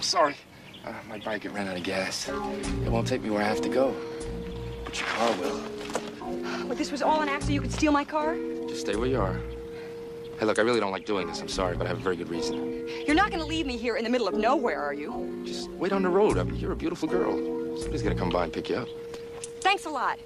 sorry. My bike ran out of gas. It won't take me where I have to go. But your car will. But this was all an act so you could steal my car? Just stay where you are. Hey, look, I really don't like doing this. I'm sorry, but I have a very good reason. You're not going to leave me here in the middle of nowhere, are you? Just wait on the road. I mean, you're a beautiful girl. Somebody's gonna come by and pick you up. Thanks a lot.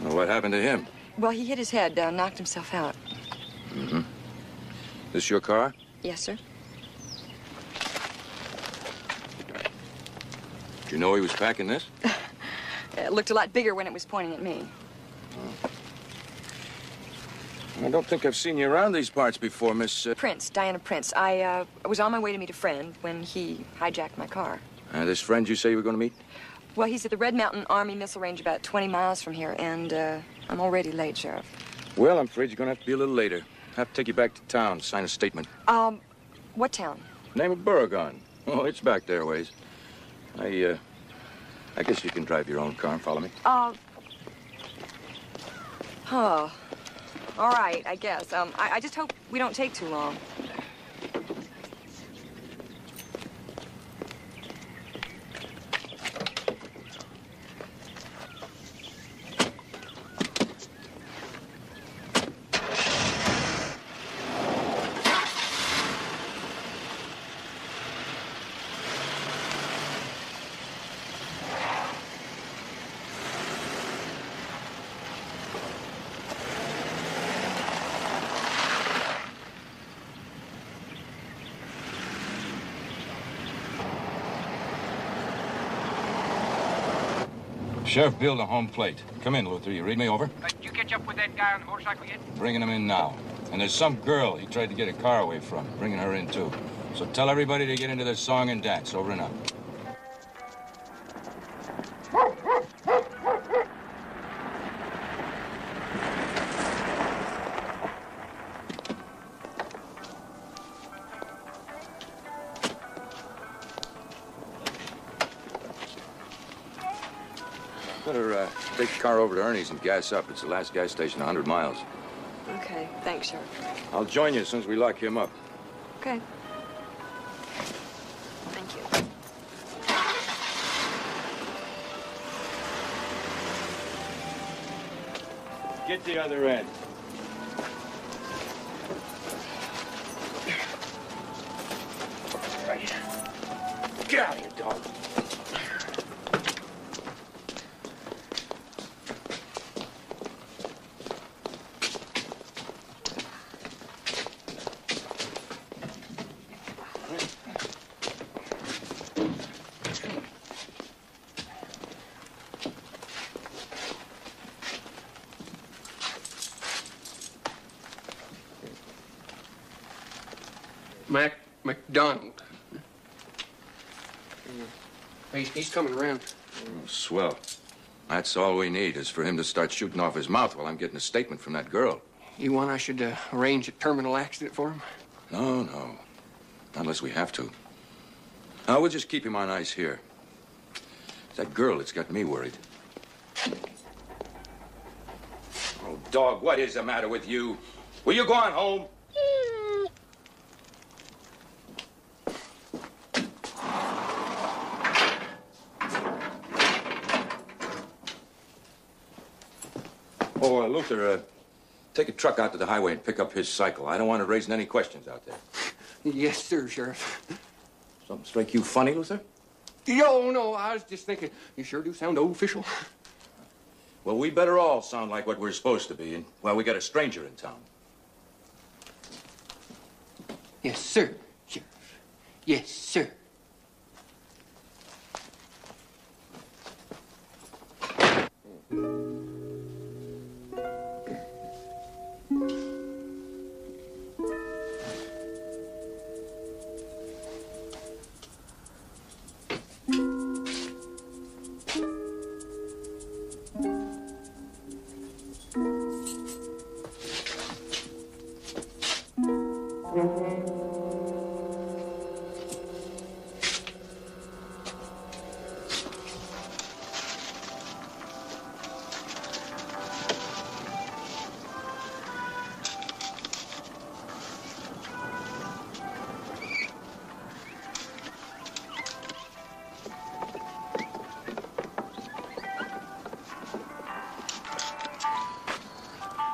What happened to him? Well, he hit his head, knocked himself out. Mm-hmm. This your car? Yes, sir. Did you know he was packing this? It looked a lot bigger when it was pointing at me. Oh. I don't think I've seen you around these parts before, Miss... Prince, Diana Prince. I was on my way to meet a friend when he hijacked my car. This friend you say you were going to meet? Well, he's at the Red Mountain Army Missile Range about 20 miles from here, and I'm already late, Sheriff. Well, I'm afraid you're going to have to be a little later. I have to take you back to town to sign a statement. What town? Name of Beauregard. Oh, it's back there ways. I guess you can drive your own car and follow me. Oh. All right, I guess. I just hope we don't take too long. Sheriff Bill to home plate. Come in, Luther. You read me over? Did you catch up with that guy on the motorcycle yet? Bringing him in now. And there's some girl he tried to get a car away from. Bringing her in, too. So tell everybody to get into their song and dance. Over and out. Better take the car over to Ernie's and gas up. It's the last gas station, 100 miles. Okay, thanks, Sheriff. I'll join you as soon as we lock him up. Okay. Thank you. Get the other end. Right. Get out of here, dog. Mac McDonald. He's coming around. Oh, swell. That's all we need is for him to start shooting off his mouth while I'm getting a statement from that girl. You want I should arrange a terminal accident for him? No. Not unless we have to. No, we'll just keep him on ice here. It's that girl that's got me worried. Oh, dog, what is the matter with you? Will you go on home? Oh, Luther, take a truck out to the highway and pick up his cycle. I don't want it raising any questions out there. Yes, sir, Sheriff. Something strike you funny, Luther? No, I was just thinking, you sure do sound official. Well, we better all sound like what we're supposed to be, and, well, we got a stranger in town. Yes, sir, Sheriff. Yes, sir.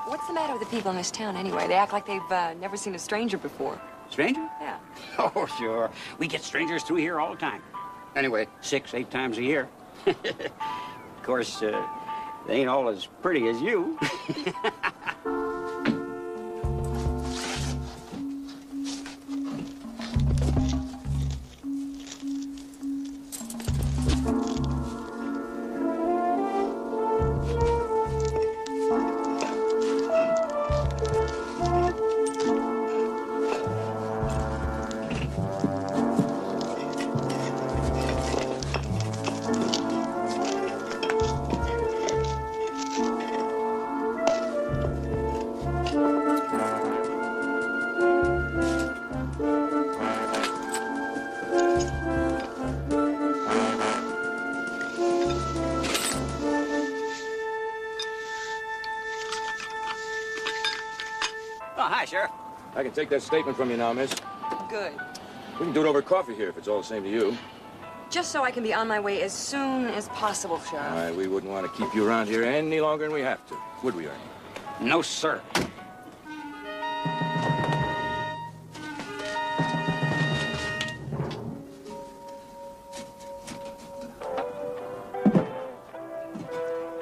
What's the matter with the people in this town, anyway? They act like they've never seen a stranger before. Stranger? Yeah. Oh, sure. We get strangers through here all the time. Anyway, 6, 8 times a year. Of course, they ain't all as pretty as you. Oh, hi, Sheriff. I can take that statement from you now, miss. Good. We can do it over coffee here if it's all the same to you. Just so I can be on my way as soon as possible, Sheriff. All right, we wouldn't want to keep you around here any longer than we have to, would we, Ernie? No, sir.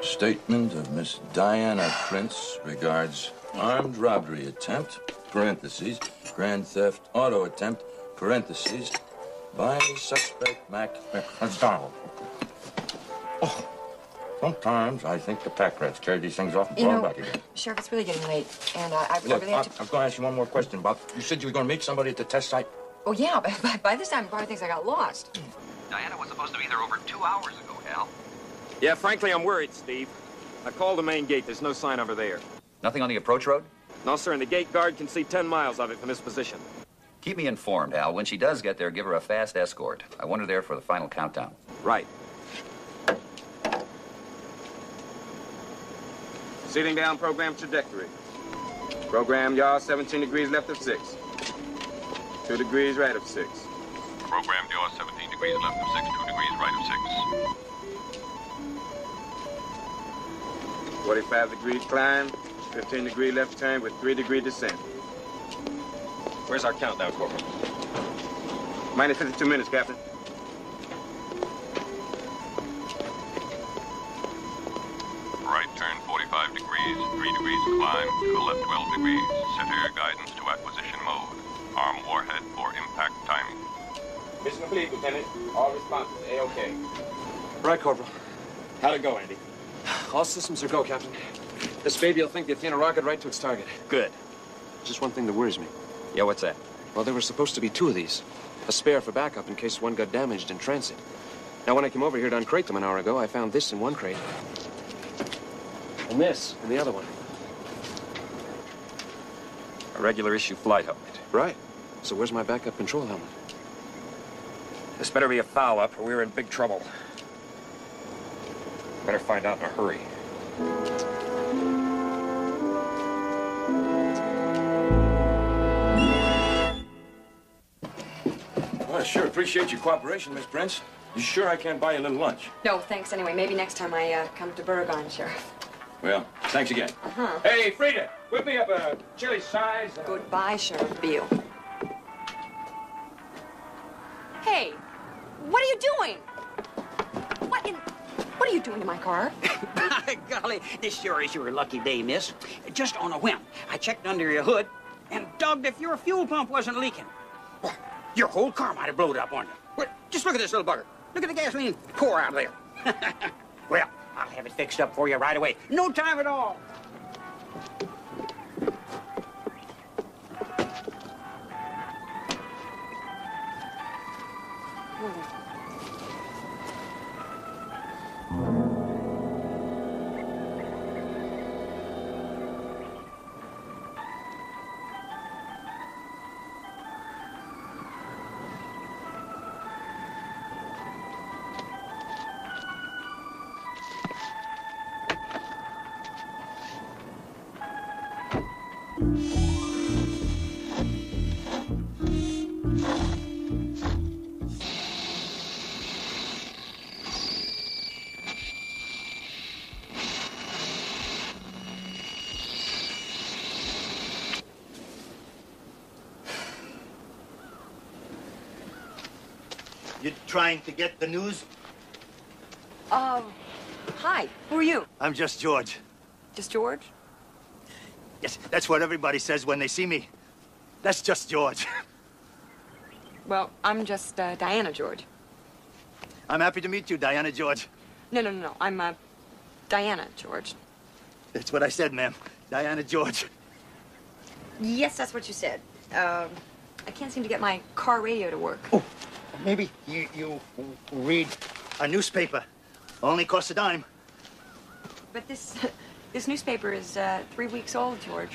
Statement of Miss Diana Prince regards armed robbery attempt, parentheses, grand theft auto attempt, parentheses, by suspect Mac McDonald. Oh, sometimes I think the pack rats carried these things off and brought them back again. Sheriff, it's really getting late, and I Look, really have to... I'm going to ask you one more question, Bob. You said you were going to meet somebody at the test site? Oh, yeah, by this time, he probably thinks I got lost. Diana was supposed to be there over 2 hours ago, Al. Yeah, frankly, I'm worried, Steve. I called the main gate. There's no sign of her there. Nothing on the approach road? No, sir, and the gate guard can see 10 miles of it from his position. Keep me informed, Al. When she does get there, give her a fast escort. I want her there for the final countdown. Right. Sitting down program trajectory. Program yaw 17 degrees left of 6. 2 degrees right of 6. Program yaw 17 degrees left of 6, 2 degrees right of 6. 45 degree climb, 15 degree left turn with 3 degree descent. Where's our countdown, Corporal? Minus 52 minutes, Captain. Right turn 45 degrees, 3 degrees climb, to the left 12 degrees. Set air guidance to acquisition mode. Arm warhead for impact timing. Mission complete, Lieutenant. All responses A-OK. Right, Corporal. How'd it go, Andy? All systems are go, Captain. This baby will think the Athena rocket right to its target. Good. Just one thing that worries me. Yeah, what's that? Well, there were supposed to be 2 of these. A spare for backup in case one got damaged in transit. Now, when I came over here to uncrate them an hour ago, I found this in one crate. And this in the other one. A regular issue flight helmet. Right. So where's my backup control helmet? This better be a foul-up or we're in big trouble. Better find out in a hurry. Well, I sure appreciate your cooperation, Miss Prince. You sure I can't buy you a little lunch? No, thanks anyway. Maybe next time I come to Burgon, Sheriff. Well, thanks again. Uh-huh. Hey, Frida, whip me up a chili size. Goodbye, Sheriff Beale. Hey, what are you doing? What are you doing to my car? By golly, this sure is your lucky day, miss. Just on a whim, I checked under your hood and dogged if your fuel pump wasn't leaking. Well, your whole car might have blowed up on you. Well, just look at this little bugger. Look at the gasoline pour out of there. Well, I'll have it fixed up for you right away. No time at all. You trying to get the news? Hi. Who are you? I'm just George. Just George? Yes, that's what everybody says when they see me. That's just George. Well, I'm just Diana George. I'm happy to meet you, Diana George. No. I'm Diana George. That's what I said, ma'am. Diana George. Yes, that's what you said. I can't seem to get my car radio to work. Oh, maybe you read a newspaper. Only costs a dime. But this newspaper is 3 weeks old, George.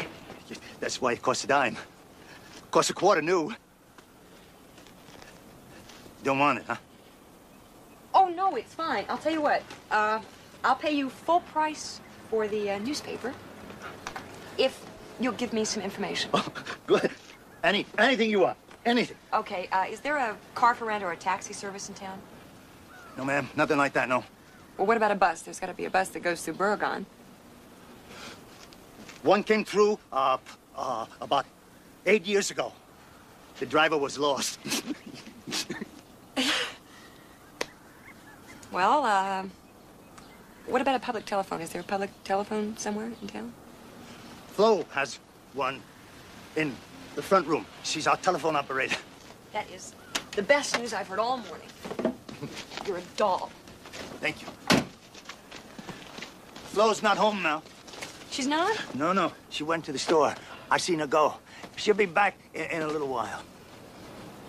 That's why it costs a dime. Costs a quarter new. Don't want it, huh? Oh, no, it's fine. I'll tell you what. I'll pay you full price for the newspaper if you'll give me some information. Oh, good. Anything you want. Anything. Okay, is there a car for rent or a taxi service in town? No, ma'am. Nothing like that, no. Well, what about a bus? There's got to be a bus that goes through Burgon. One came through about 8 years ago. The driver was lost. Well, what about a public telephone? Is there a public telephone somewhere in town? Flo has one in the front room. She's our telephone operator. That is the best news I've heard all morning. You're a doll. Thank you. Flo's not home now. She's not? No. She went to the store. I seen her go. She'll be back in a little while.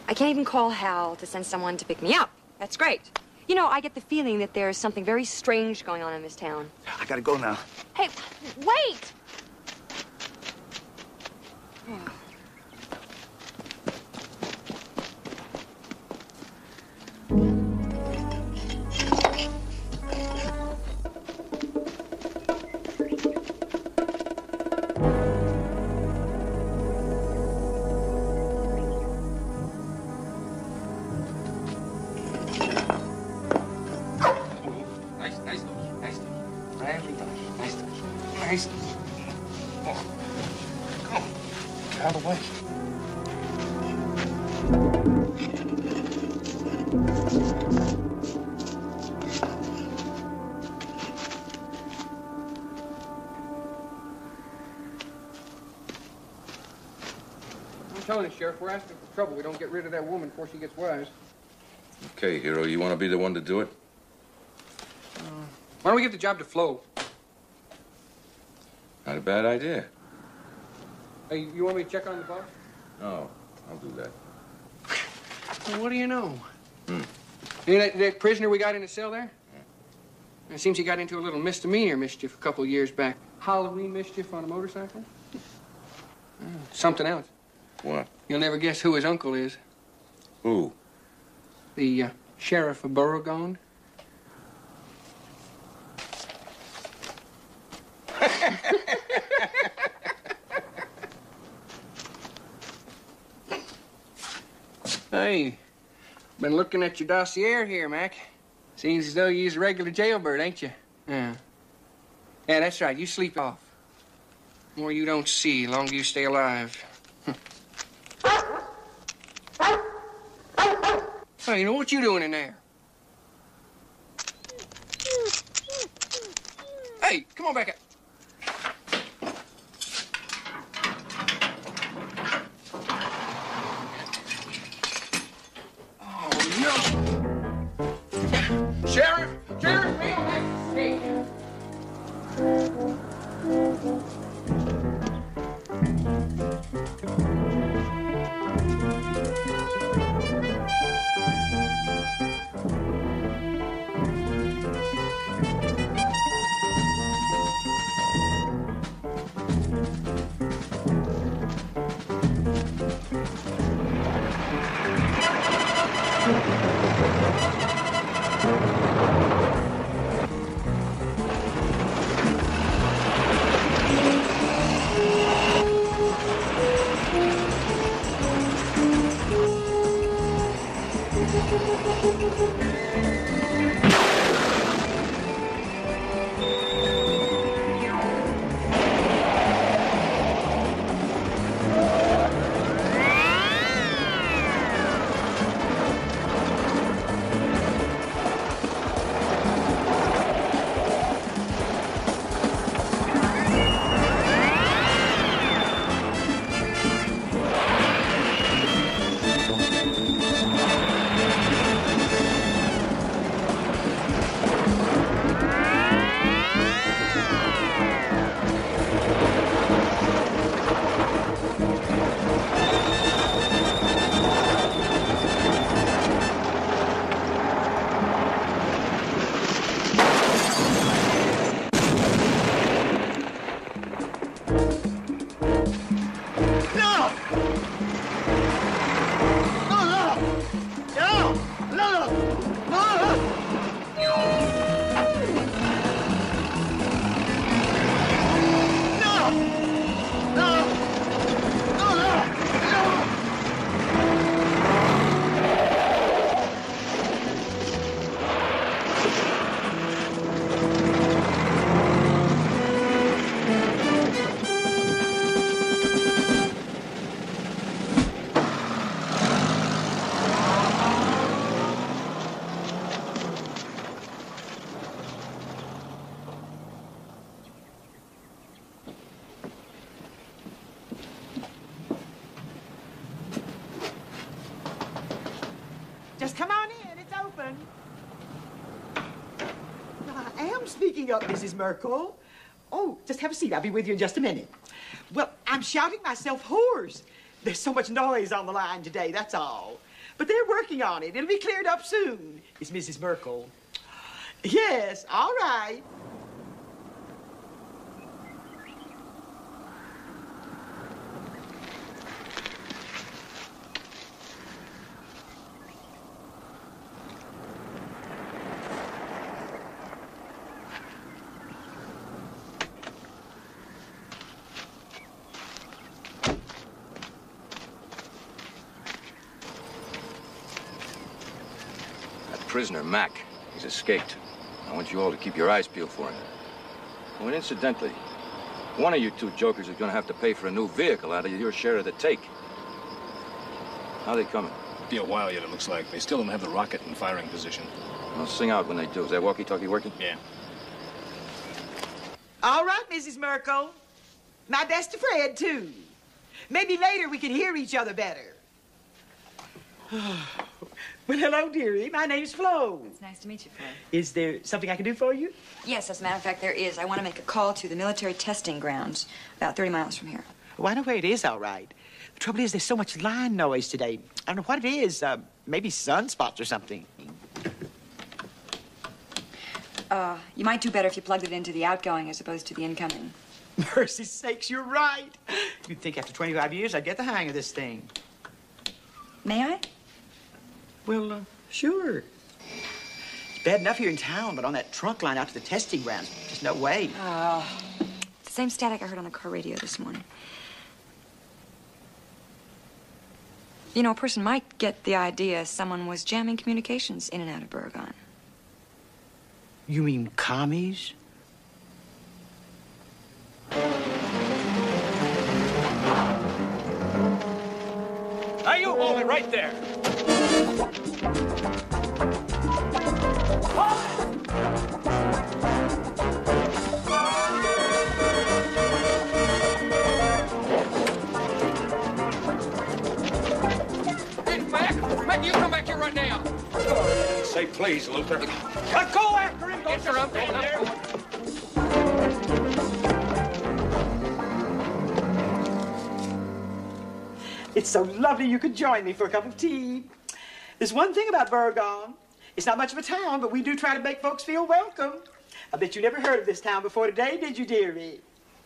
I can't even call Hal to send someone to pick me up. That's great. You know, I get the feeling that there's something very strange going on in this town. I gotta go now. Hey, wait! Out of the way. I'm telling you, Sheriff, we're asking for trouble. We don't get rid of that woman before she gets wise. Okay, Hero, you want to be the one to do it? Why don't we give the job to Flo? Not a bad idea. Hey, you want me to check on the boss? No. I'll do that. Well, what do you know? You know that prisoner we got in the cell there? It seems he got into a little misdemeanor mischief a couple of years back. Halloween mischief on a motorcycle? Something else. What? You'll never guess who his uncle is. Who? The sheriff of Beauregard. Hey, been looking at your dossier here, Mac. Seems as though you's a regular jailbird, ain't you? Yeah. Yeah, that's right. You sleep off. More you don't see, longer you stay alive. Hey, you know what you doing in there? Hey, come on back up. Sheriff! Sheriff! Hey! Just come on in. It's open. I am speaking up, Mrs. Merkel. Oh, just have a seat. I'll be with you in just a minute. Well, I'm shouting myself hoarse. There's so much noise on the line today, that's all. But they're working on it. It'll be cleared up soon. It's Mrs. Merkel. Yes, all right. Prisoner Mac. He's escaped. I want you all to keep your eyes peeled for him. Oh, and incidentally, one of you two jokers is going to have to pay for a new vehicle out of your share of the take. How they coming? Be a while yet, it looks like. They still don't have the rocket in firing position. I'll sing out when they do. Is that walkie-talkie working? Yeah. All right, Mrs. Merkel. My best to Fred, too. Maybe later we can hear each other better. Well, hello, dearie. My name's Flo. It's nice to meet you, Fred. Is there something I can do for you? Yes, as a matter of fact, there is. I want to make a call to the military testing grounds about 30 miles from here. Well, I know where it is, all right. The trouble is, there's so much line noise today. I don't know what it is. Maybe sunspots or something. You might do better if you plugged it into the outgoing as opposed to the incoming. Mercy sakes, you're right. You'd think after 25 years I'd get the hang of this thing. May I? Well, sure. It's bad enough here in town, but on that trunk line out to the testing grounds, just no way. The same static I heard on the car radio this morning. You know, a person might get the idea someone was jamming communications in and out of Baragon. You mean commies? Now you hold it right there. Hey, Mac, you come back here right now. Say please, Luther. Go after him. Interrupt. It's so lovely you could join me for a cup of tea. There's one thing about Baragon. It's not much of a town, but we do try to make folks feel welcome. I bet you never heard of this town before today, did you, dearie?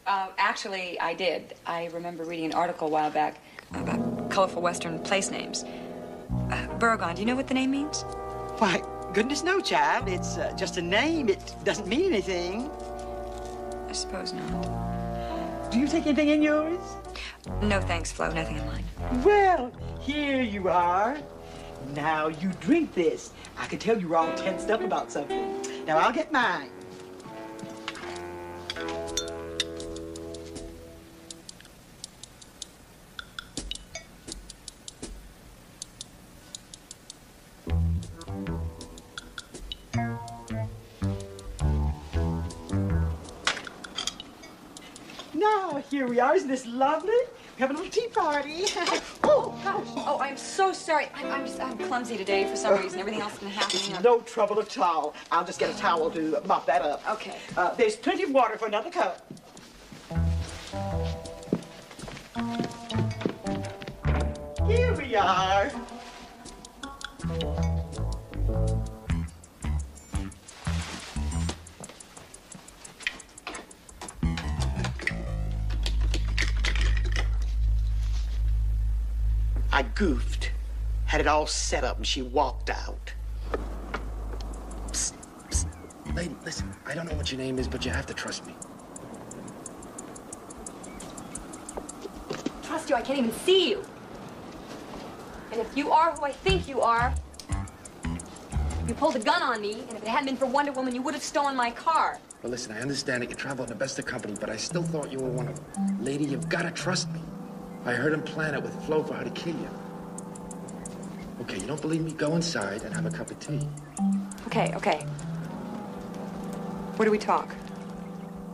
Actually, I did. I remember reading an article a while back about colorful Western place names. Baragon, do you know what the name means? Why, goodness no, child. It's just a name. It doesn't mean anything. I suppose not. Do you take anything in yours? No thanks, Flo. Nothing in mine. Well, here you are. Now you drink this. I could tell you were all tensed up about something. Now I'll get mine. Now, here we are. Isn't this lovely? We have a little tea party. Oh, gosh. Oh, I'm so sorry. I'm clumsy today for some reason. Everything else can happen. It's no trouble at all. I'll just get a towel to mop that up. Okay. There's plenty of water for another cup. Here we are. I goofed, had it all set up, and she walked out. Psst, psst. Lady, listen, I don't know what your name is, but you have to trust me. Trust you? I can't even see you. And if you are who I think you are, you pulled a gun on me, and if it hadn't been for Wonder Woman, you would have stolen my car. Well, listen, I understand that you travel in the best of company, but I still thought you were one of them. Lady, you've got to trust me. I heard him plan it with Flo for her to kill you. Okay, you don't believe me? Go inside and have a cup of tea. Okay, okay. Where do we talk?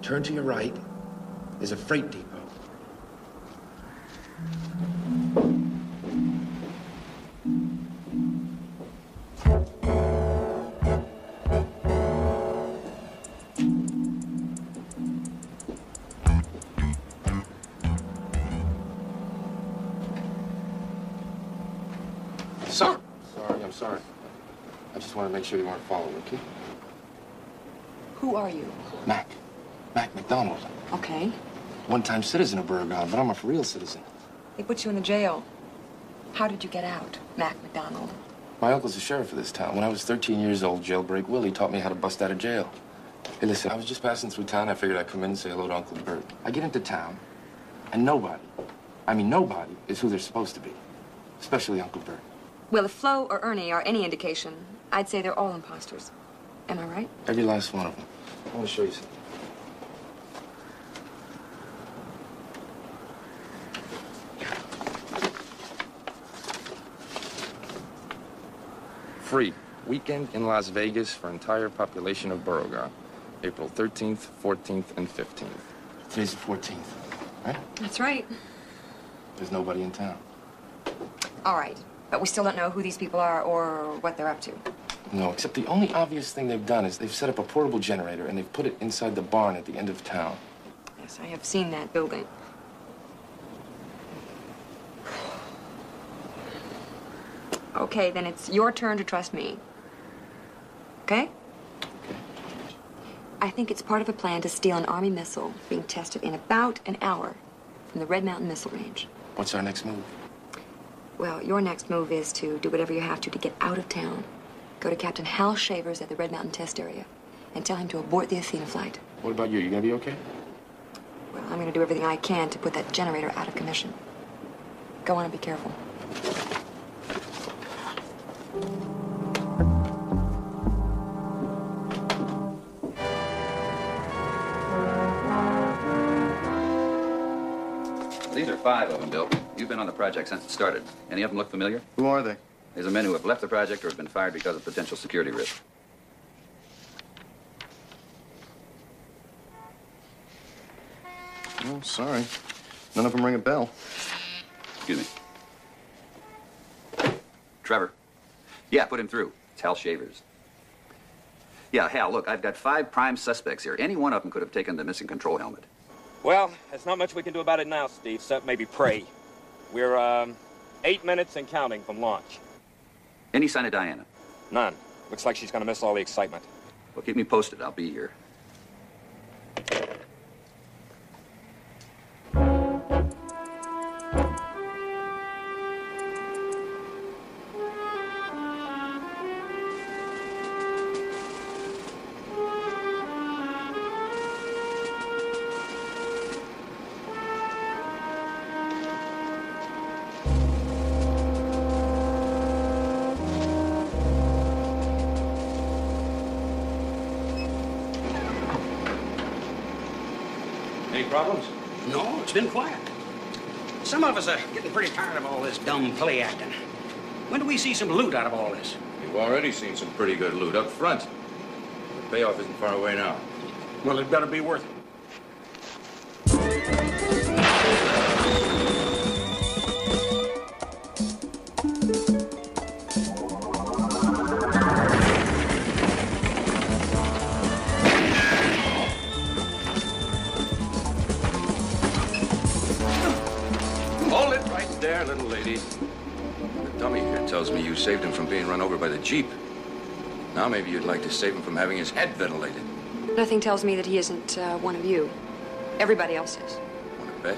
Turn to your right. There's a freight depot. Sorry. I just want to make sure you weren't following, okay? Who are you? Mac McDonald. Okay. One-time citizen of Baragon, but I'm a for-real citizen. They put you in the jail. How did you get out, Mac McDonald? My uncle's the sheriff of this town. When I was 13 years old, Jailbreak Willie taught me how to bust out of jail. Hey, listen, I was just passing through town. I figured I'd come in and say hello to Uncle Bert. I get into town, and nobody is who they're supposed to be, especially Uncle Bert. Well, if Flo or Ernie are any indication, I'd say they're all imposters. Am I right? Every last one of them. I want to show you something. Free. Weekend in Las Vegas for entire population of Baragon. April 13th, 14th, and 15th. Today's the 14th, right? That's right. There's nobody in town. All right. But we still don't know who these people are or what they're up to. No, except the only obvious thing they've done is they've set up a portable generator and they've put it inside the barn at the end of town. Yes, I have seen that building. Okay, then it's your turn to trust me. Okay? I think it's part of a plan to steal an Army missile being tested in about an hour from the Red Mountain Missile Range. What's our next move? Well, your next move is to do whatever you have to get out of town. Go to Captain Hal Shavers at the Red Mountain test area and tell him to abort the Athena flight. What about you? You gonna be okay? Well, I'm gonna do everything I can to put that generator out of commission. Go on and be careful. These are 5 of them, Bill. You've been on the project since it started. Any of them look familiar? Who are they? These are men who have left the project or have been fired because of potential security risk. Oh, sorry. None of them ring a bell. Excuse me. Trevor. Yeah, put him through. It's Hal Shavers. Yeah, Hal, look, I've got 5 prime suspects here. Any one of them could have taken the missing control helmet. Well, there's not much we can do about it now, Steve, except maybe pray. We're, 8 minutes and counting from launch. Any sign of Diana? None. Looks like she's gonna miss all the excitement. Well, keep me posted. I'll be here. Any problems? No, it's been quiet. Some of us are getting pretty tired of all this dumb play acting. When do we see some loot out of all this? You've already seen some pretty good loot up front. The payoff isn't far away now. Well, it better be worth it. Hold it right there, little lady. The dummy here tells me you saved him from being run over by the Jeep. Now maybe you'd like to save him from having his head ventilated. Nothing tells me that he isn't one of you. Everybody else is. Want to bet?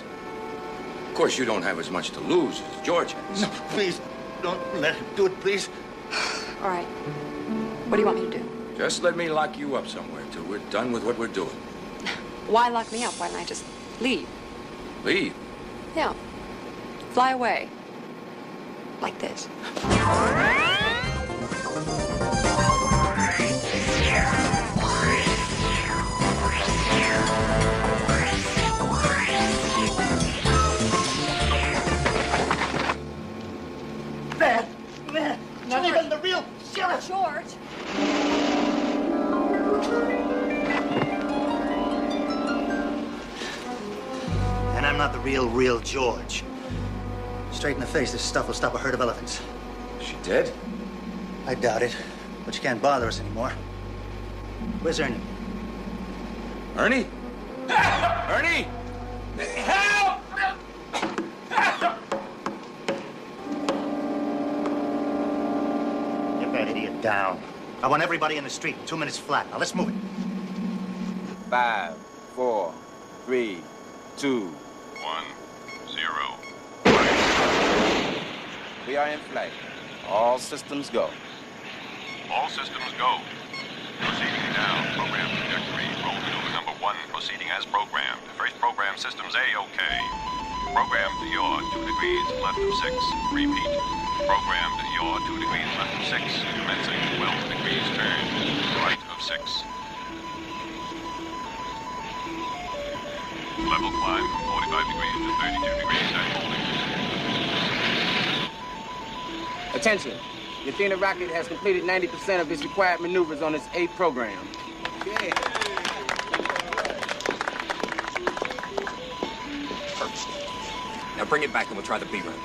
Of course, you don't have as much to lose as George has. No, please, don't let him do it, please. All right. What do you want me to do? Just let me lock you up somewhere till we're done with what we're doing. Why lock me up? Why don't I just leave? Leave? Yeah. Fly away. Like this. Man, not even the real sheriff. George. And I'm not the real George. Straight in the face, this stuff will stop a herd of elephants. Is she dead? I doubt it, but you can't bother us anymore. Where's Ernie? Ernie? Ernie! Help! Get that idiot down. I want everybody in the street in 2 minutes flat. Now, let's move it. 5, 4, 3, 2. 1, 0. We are in flight. All systems go. All systems go. Proceeding now. Program trajectory. Roll maneuver number 1 proceeding as programmed. First program systems A-OK. Programmed yaw 2 degrees left of 6. Repeat. Programmed yaw 2 degrees left of 6. Commencing 12 degrees turn. Right of 6. Level climb from 45 degrees to 32 degrees and holding. Attention. The Athena rocket has completed 90% of its required maneuvers on its A program. Yeah. First. Now bring it back and we'll try the B run.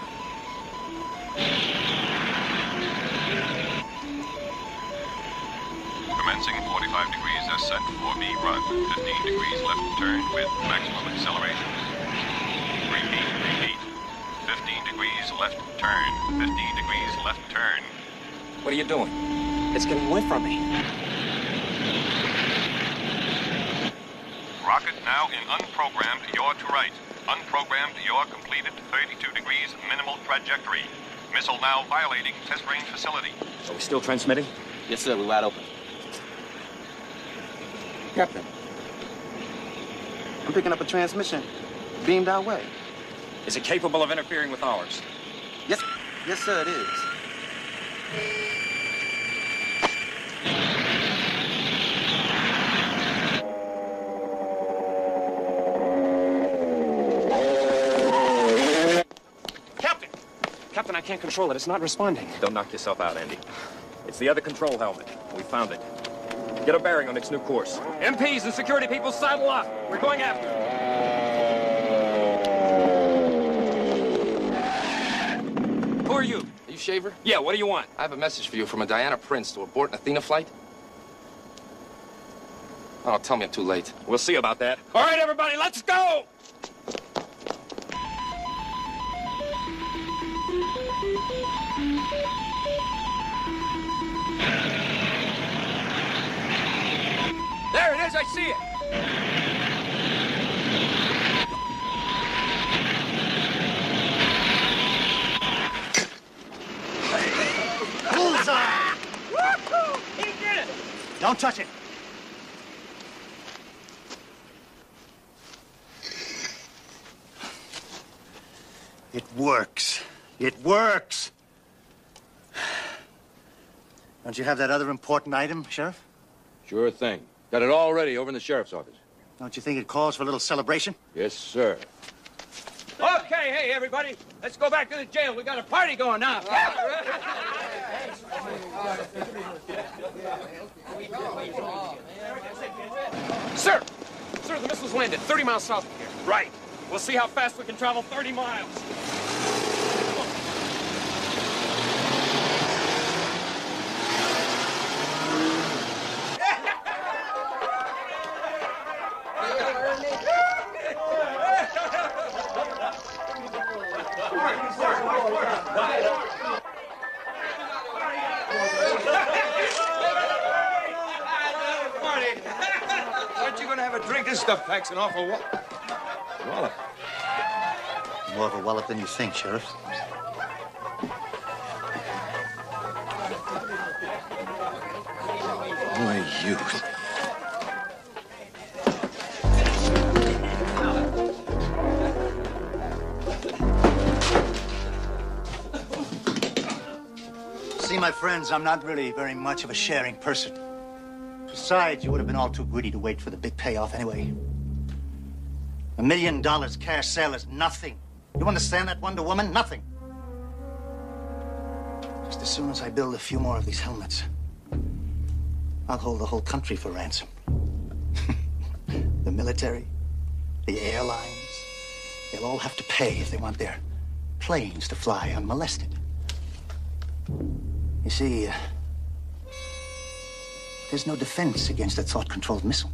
Commencing 45 degrees ascent for B run. 15 degrees left turn with maximum acceleration. Repeat. 15 15 degrees left turn. 15 degrees left turn. What are you doing? It's getting away from me. Rocket now in unprogrammed yaw to right. Unprogrammed yaw completed 32 degrees minimal trajectory. Missile now violating test range facility. Are we still transmitting? Yes, sir. We're wide open. Captain, I'm picking up a transmission beamed our way. Is it capable of interfering with ours? Yes, sir, it is. Captain, I can't control it. It's not responding. Don't knock yourself out, Andy. It's the other control helmet. We found it. Get a bearing on its new course. MPs and security people, saddle up. We're going after it. Who are you? Are you Shaver? Yeah, what do you want? I have a message for you from a Diana Prince to abort an Athena flight. Oh, tell me I'm too late. We'll see about that. All right, everybody, let's go! There it is, I see it. Bullseye! Woo-hoo! He did it! Don't touch it. It works. It works. Don't you have that other important item, Sheriff? Sure thing. Got it all ready over in the sheriff's office. Don't you think it calls for a little celebration? Yes, sir. Okay, hey, everybody. Let's go back to the jail. We got a party going now. Sir! Sir, the missile's landed 30 miles south of here. Right. We'll see how fast we can travel 30 miles. Aren't you going to have a drink? This stuff packs an awful wallop. More of a wallop than you think, Sheriff. Boy, you. See, my friends, I'm not really very much of a sharing person. Besides, you would have been all too greedy to wait for the big payoff anyway. $1 million cash sale is nothing. You understand that, Wonder Woman? Nothing. Just as soon as I build a few more of these helmets, I'll hold the whole country for ransom. The military, the airlines, they'll all have to pay if they want their planes to fly unmolested. You see, there's no defense against a thought-controlled missile.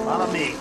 Follow me.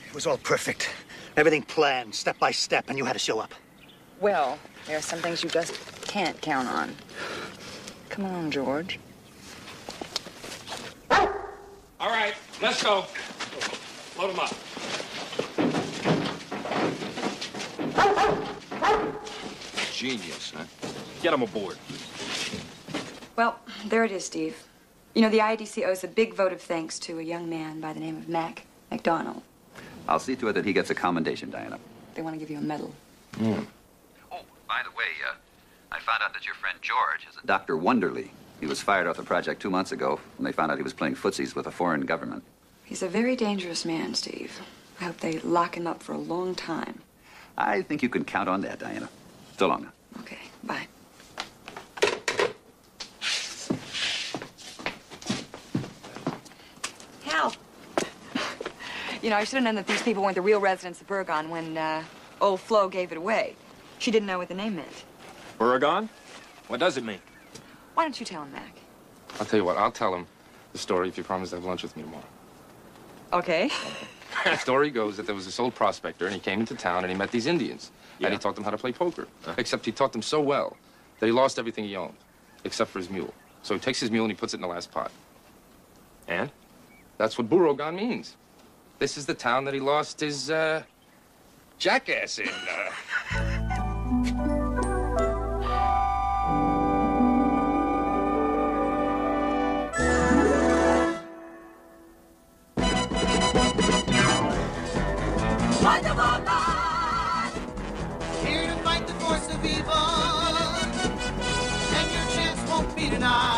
It was all perfect. Everything planned, step by step, and you had to show up. Well, there are some things you just can't count on. Come on, George. All right, let's go. Load them up. Genius, huh? Get them aboard. Well, there it is, Steve. You know, the IDC owes a big vote of thanks to a young man by the name of McDonald. I'll see to it that he gets a commendation, Diana. They want to give you a medal. Oh, by the way, I found out that your friend George is a Dr. Wonderly. He was fired off the project 2 months ago when they found out he was playing footsies with a foreign government. He's a very dangerous man, Steve. I hope they lock him up for a long time. I think you can count on that, Diana. So long now. Okay, bye. Hal. You know, I should have known that these people weren't the real residents of Burgon when old Flo gave it away. She didn't know what the name meant. Burgon? What does it mean? Why don't you tell him, Mac? I'll tell you what, I'll tell him the story if you promise to have lunch with me tomorrow. Okay. The story goes that there was this old prospector, and he came into town, and he met these Indians. Yeah. And he taught them how to play poker. Except he taught them so well that he lost everything he owned, except for his mule. So he takes his mule and he puts it in the last pot. And? That's what Burgon means. This is the town that he lost his, jackass in, Here to fight the force of evil, and your chance won't be denied.